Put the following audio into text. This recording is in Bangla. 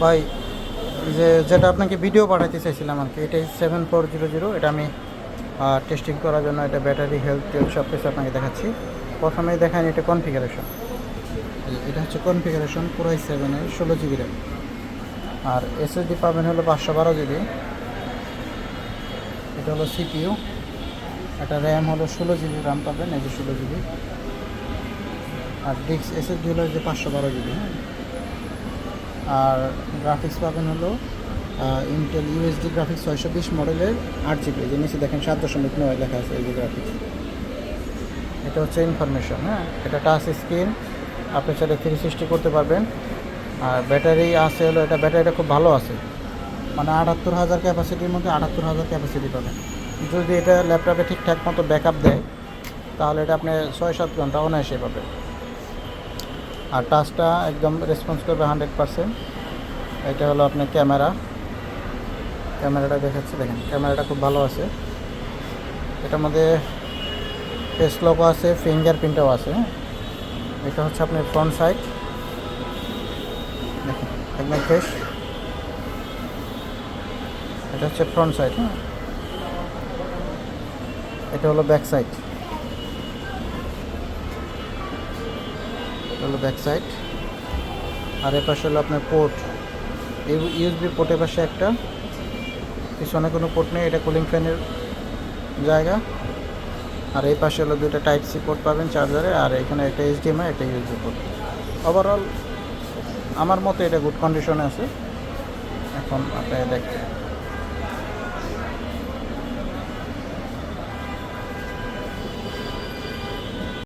ভাই যেটা আপনাকে ভিডিও পাঠাতে চাইছিলাম আর কি, এটাই 7400। এটা আমি টেস্টিং করার জন্য এটা ব্যাটারি হেলথ সব কিছু আপনাকে দেখাচ্ছি। প্রথমেই দেখেন এটা কনফিগারেশন। এটা হচ্ছে কনফিগারেশন পুরো i7-এর 16 GB র্যাম। আর এসএসডি পাবেন হলো 512 GB। এটা হলো সিপিইউ। এটা র্যাম হলো 16 GB, র্যাম পাবেন এই যে 16 GB। আর ডিস্ক এসএসডি হলো যে 512 GB। আর গ্রাফিক্স পাবেন হলো ইন্টেল ইউএসডি গ্রাফিক্স 620 মডেলের 8 GB। যে নিচে দেখেন 7.9 লেখা আছে এই যে গ্রাফিক্স। এটা হচ্ছে ইনফরমেশন। হ্যাঁ, এটা টাচ স্ক্রিন, আপনি চাইলে 360 করতে পারবেন। আর ব্যাটারি আছে হলো, এটা ব্যাটারিটা খুব ভালো আছে, মানে 78,000 ক্যাপাসিটির মধ্যে 78,000 ক্যাপাসিটি পাবেন। যদি এটা ল্যাপটপে ঠিকঠাক মতো ব্যাকআপ দেয় তাহলে এটা আপনি 6-7 ঘন্টা অনায়াসে পাবেন। আর টাচটা একদম রেসপন্স করবে 100%। এটা হলো আপনার ক্যামেরাটা দেখাচ্ছি, দেখেন ক্যামেরাটা খুব ভালো আছে। এটার মধ্যে ফেস লকও আছে, ফিঙ্গারপ্রিন্টও আছে। এটা হচ্ছে আপনার ফ্রন্ট সাইড, দেখেন একদম ফ্রেশ। এটা হচ্ছে ফ্রন্ট সাইড। হ্যাঁ, এটা হলো ব্যাক সাইড। এটা হলো ব্যাক সাইড। আর এ পাশে হলো আপনার পোর্ট, ইউএসবি পোর্টের পাশে একটা, পিছনে কোনো পোর্ট নেই, এটা কুলিং ফ্যানের জায়গা। আর এই পাশে হলো দুটো টাইপ সি পোর্ট পাবেন চার্জারে, আর এখানে একটা এইচডিএমআই, একটা ইউএসবি পোর্ট। ওভারঅল আমার মতে এটা গুড কন্ডিশনে আছে। এখন আপনি দেখেন